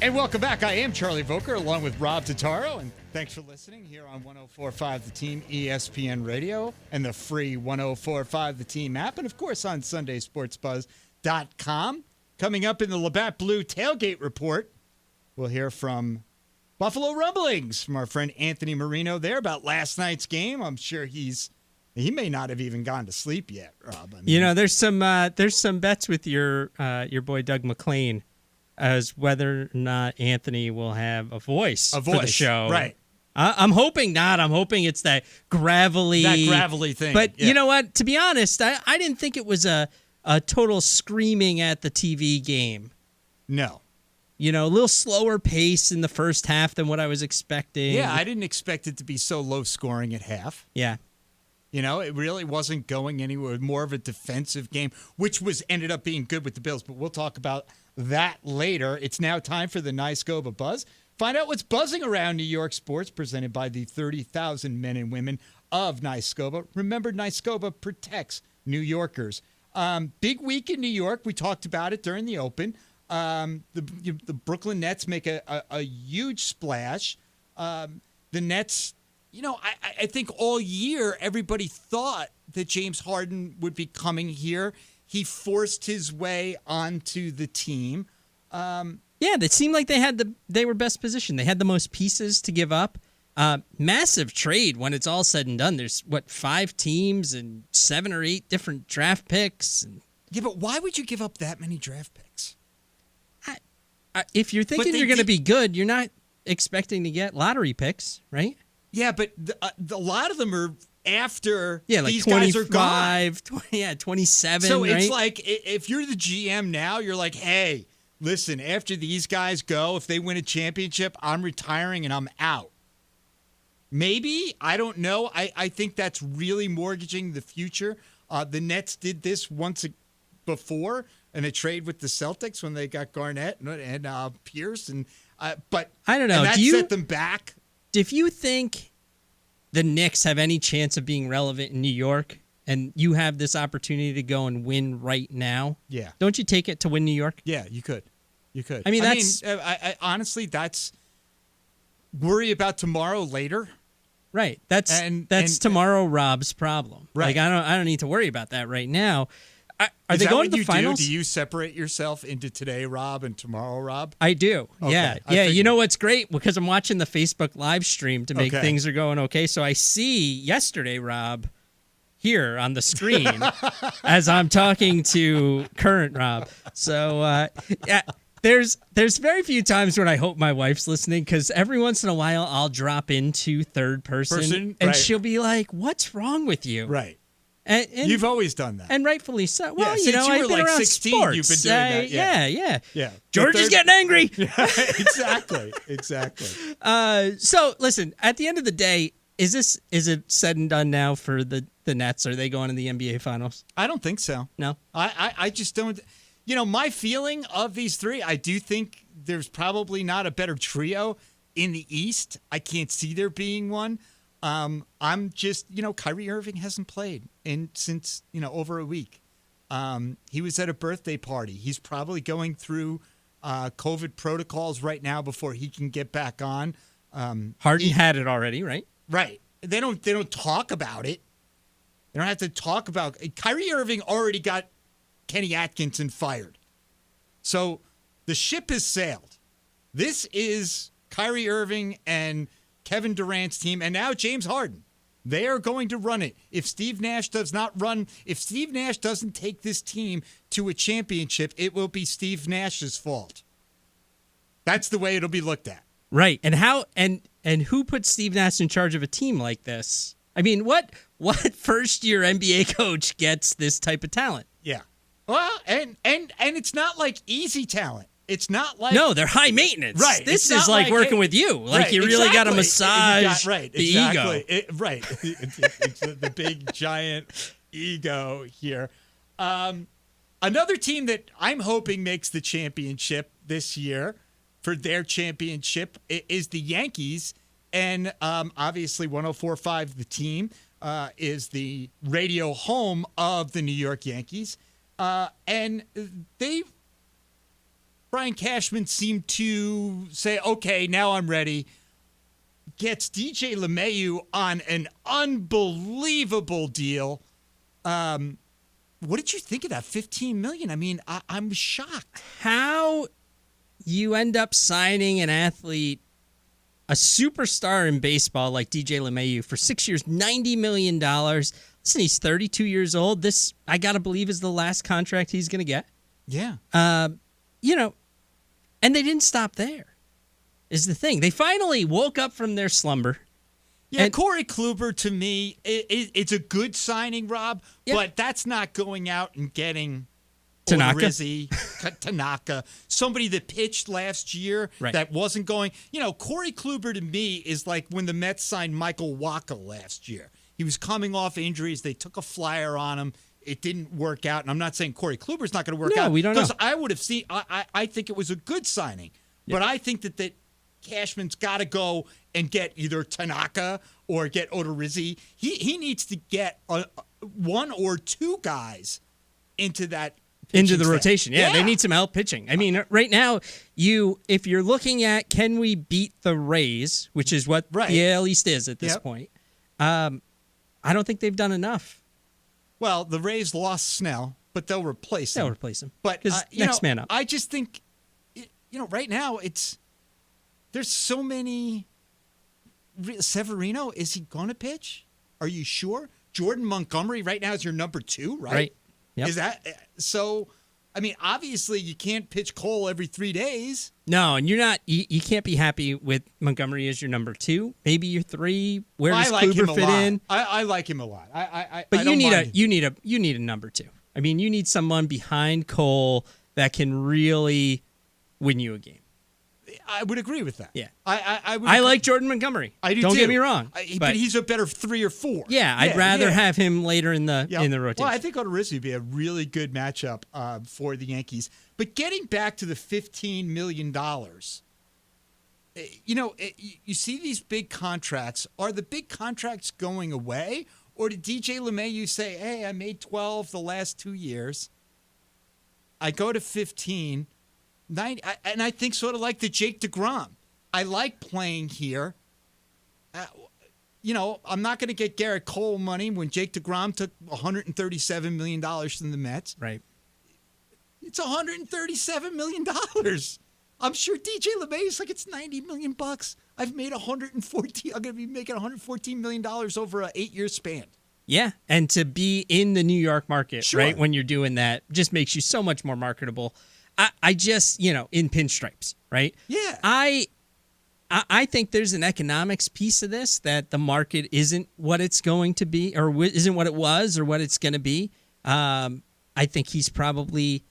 And welcome back. I am Charlie Voelker along with Rob Totaro, and thanks for listening here on 104.5 The Team, ESPN Radio, and the free 104.5 The Team app, and of course on SundaySportsBuzz.com. Coming up in the Labatt Blue Tailgate Report, we'll hear from Buffalo Rumblings from our friend Anthony Marino there about last night's game. I'm sure he may not have even gone to sleep yet, Rob. I mean, there's some bets with your boy Doug McLean as whether or not Anthony will have a voice for the show. Right. I'm hoping not. I'm hoping it's that gravelly thing. But you know what? To be honest, I didn't think it was a total screaming at the TV game. No. A little slower pace in the first half than what I was expecting. Yeah, I didn't expect it to be so low scoring at half. Yeah. It really wasn't going anywhere. More of a defensive game, which ended up being good with the Bills. But we'll talk about that later. It's now time for the NYSCOBA Buzz. Find out what's buzzing around New York sports, presented by the 30,000 men and women of NYSCOBA. Remember, NYSCOBA protects New Yorkers. Big week in New York. We talked about it during the Open. The Brooklyn Nets make a huge splash. The Nets, I think all year everybody thought that James Harden would be coming here. He forced his way onto the team. Yeah, it seemed like they were best positioned. They had the most pieces to give up. Massive trade when it's all said and done. There's 5 teams and 7 or 8 different draft picks. Yeah, but why would you give up that many draft picks? If you're thinking you're going to be good, you're not expecting to get lottery picks, right? Yeah, but a lot of them are after these 25, guys are gone. 27. So right? It's like if you're the GM now, you're like, hey, listen, after these guys go, if they win a championship, I'm retiring and I'm out. Maybe, I don't know. I think that's really mortgaging the future. The Nets did this once before in a trade with the Celtics when they got Garnett and Pierce, but I don't know. And that set them back. If you think the Knicks have any chance of being relevant in New York, and you have this opportunity to go and win right now, don't you take it to win New York? Yeah, you could. I mean, I honestly, that's worry about tomorrow later. Right. That's tomorrow Rob's problem. Right. Like I don't need to worry about that right now. Are they going to the finals? Do you separate yourself into today, Rob, and tomorrow, Rob? I do. Okay, yeah. You know what's great? Because I'm watching the Facebook live stream to make things are going okay. So I see yesterday, Rob, here on the screen as I'm talking to current Rob. So there's very few times when I hope my wife's listening, because every once in a while I'll drop into third person and she'll be like, "What's wrong with you?" Right. And you've always done that. And rightfully so. Well, since I've were been like around 16, sports. you've been doing that. Yeah. George is getting angry. Exactly. So, listen, at the end of the day, is it said and done now for the Nets? Are they going to the NBA Finals? I don't think so. No? I just don't. My feeling of these three, I do think there's probably not a better trio in the East. I can't see there being one. I'm just, Kyrie Irving hasn't played since over a week. He was at a birthday party. He's probably going through COVID protocols right now before he can get back on. Harden had it already, right? Right. They don't talk about it. They don't have to talk about it. Kyrie Irving already got Kenny Atkinson fired. So the ship has sailed. This is Kyrie Irving and Kevin Durant's team, and now James Harden. They are going to run it. If Steve Nash doesn't take this team to a championship, it will be Steve Nash's fault. That's the way it'll be looked at. Right. And how and who put Steve Nash in charge of a team like this? I mean, what first-year NBA coach gets this type of talent? Yeah. Well, and it's not like easy talent. It's not like... No, they're high maintenance. Right. This is like working with you. Like you really got to massage the ego. Right. It's the big, giant ego here. Another team that I'm hoping makes the championship this year for their championship is the Yankees. And obviously 104.5 The Team is the radio home of the New York Yankees. And they've Brian Cashman seemed to say, okay, now I'm ready. Gets DJ LeMahieu on an unbelievable deal. What did you think of that $15 million? I mean, I'm shocked. How you end up signing an athlete, a superstar in baseball like DJ LeMahieu for 6 years, $90 million. Listen, he's 32 years old. This, I got to believe, is the last contract he's going to get. Yeah. You know, and they didn't stop there, is the thing. They finally woke up from their slumber. Yeah, Corey Kluber, to me, it's a good signing, Rob, yeah. but that's not going out and getting Tanaka, somebody that pitched last year that wasn't going. You know, Corey Kluber, to me, is like when the Mets signed Michael Wacha last year. He was coming off injuries. They took a flyer on him. It didn't work out. And I'm not saying Corey Kluber's not going to work out. No, we don't know. Because I would have seen, I think it was a good signing. Yeah. But I think that Cashman's got to go and get either Tanaka or get Odorizzi. He needs to get one or two guys into that into the rotation. Yeah, they need some help pitching. I mean, right now, if you're looking at can we beat the Rays, which is what the AL East is at this point, I don't think they've done enough. Well, the Rays lost Snell, but they'll replace him. They'll replace him. But next man up. I just think, right now there's so many. Severino, is he going to pitch? Are you sure? Jordan Montgomery right now is your number 2, right? Right. Yep. Is that so? I mean, obviously you can't pitch Cole every 3 days. No, and you're not. You can't be happy with Montgomery as your number 2. Maybe your 3. Where does Kluber fit in? I like him a lot. But you need a number 2. I mean, you need someone behind Cole that can really win you a game. I would agree with that. Yeah, I like Jordan Montgomery. I do. Don't too. Get me wrong, but he's a better 3 or 4. Yeah, I'd rather have him later in the rotation. Well, I think Odorizzi would be a really good matchup for the Yankees. But getting back to the $15 million, you see these big contracts. Are the big contracts going away, or did DJ LeMahieu say, "Hey, I made 12 the last 2 years. I go to 15." And I think sort of like the Jake DeGrom. I like playing here. I'm not going to get Garrett Cole money when Jake DeGrom took $137 million from the Mets. Right. It's $137 million. I'm sure DJ LeMahieu's like, it's $90 million. I've made I'm going to be making $114 million over an 8-year span. Yeah, and to be in the New York market, right, when you're doing that, just makes you so much more marketable. I just, in pinstripes, right? Yeah. I think there's an economics piece of this that the market isn't what it's going to be or isn't what it was or what it's going to be. I think he's probably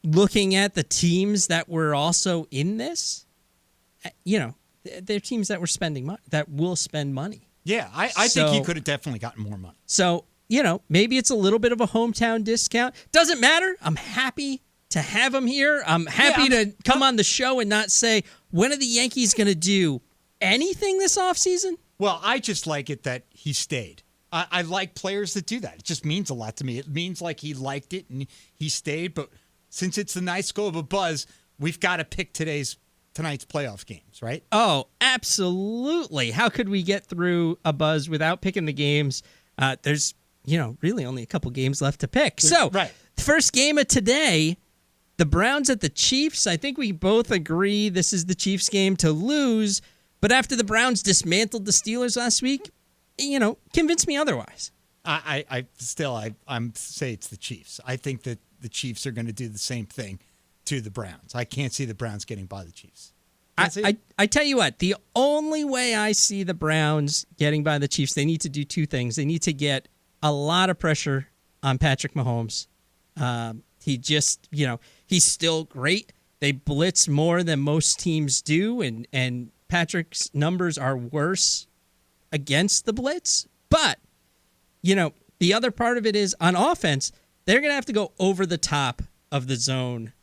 looking at the teams that were also in this. They're teams that were spending money, that will spend money. Yeah, I think he could have definitely gotten more money. So, maybe it's a little bit of a hometown discount. Doesn't matter. I'm happy to have him here. I'm happy to come on the show and not say, when are the Yankees going to do anything this offseason? Well, I just like it that he stayed. I like players that do that. It just means a lot to me. It means like he liked it and he stayed. But since it's the nice go of a buzz, we've got to pick tonight's playoff games, right? Oh, absolutely. How could we get through a buzz without picking the games? There's, really only a couple games left to pick. So, first game of today, the Browns at the Chiefs. I think we both agree this is the Chiefs game to lose. But after the Browns dismantled the Steelers last week, convince me otherwise. I'm say it's the Chiefs. I think that the Chiefs are going to do the same thing to the Browns. I can't see the Browns getting by the Chiefs. I tell you what, the only way I see the Browns getting by the Chiefs, they need to do two things. They need to get a lot of pressure on Patrick Mahomes. He just, he's still great. They blitz more than most teams do, and Patrick's numbers are worse against the blitz. But, the other part of it is on offense, they're going to have to go over the top of the zone.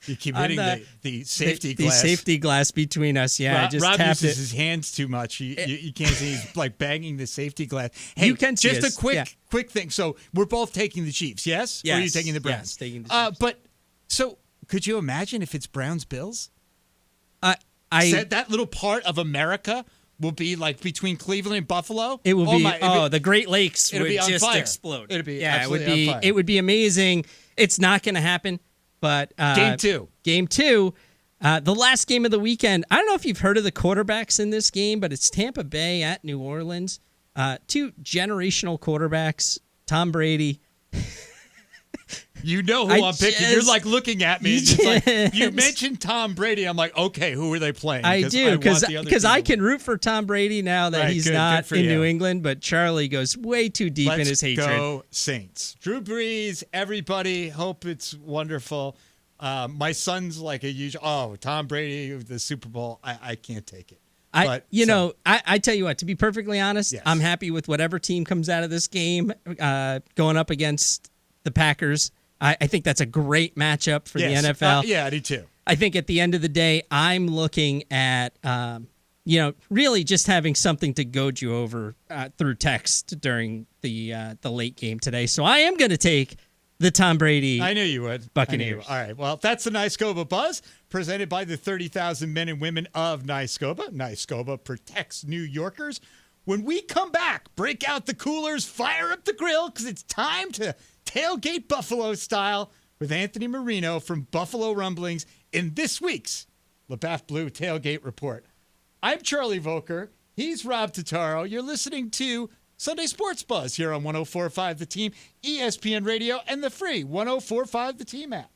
You keep hitting the safety glass. The safety glass between us. Yeah, Rob uses his hands too much. You can't see he's like banging the safety glass. Hey, you can see just a quick thing. So we're both taking the Chiefs, yes? Yes. Or are you taking the Browns? Yes, taking the Chiefs. So Could you imagine if it's Browns-Bills? I Said that little part of America will be like between Cleveland and Buffalo. It will be. The Great Lakes would just fire. Explode. It'd be yeah. It would absolutely be. on fire. It would be amazing. It's not going to happen. But Game two. The last game of the weekend. I don't know if you've heard of the quarterbacks in this game, but it's Tampa Bay at New Orleans. Two generational quarterbacks, Tom Brady. You know who I'm picking. You're like looking at me. And just like, you mentioned Tom Brady. I'm like, okay, who are they playing? I do, because I can root for Tom Brady now that he's not in New England, but Charlie goes way too deep in his hatred. Let's go Saints. Drew Brees, everybody, hope it's wonderful. My son's like a huge, Tom Brady, the Super Bowl. I can't take it. I tell you what, to be perfectly honest, yes. I'm happy with whatever team comes out of this game going up against the Packers. I think that's a great matchup for the NFL. Yeah, I do too. I think at the end of the day, I'm looking at, really just having something to goad you over through text during the late game today. So I am going to take the Tom Brady. I knew you would. Buccaneers. All right. Well, that's the NYSCOBA Buzz presented by the 30,000 men and women of NYSCOBA. NYSCOBA protects New Yorkers. When we come back, break out the coolers, fire up the grill, because it's time to tailgate Buffalo style with Anthony Marino from Buffalo Rumblings in this week's LaBatt Blue Tailgate Report. I'm Charlie Voelker. He's Rob Totaro. You're listening to Sunday Sports Buzz here on 104.5 The Team, ESPN Radio, and the free 104.5 The Team app.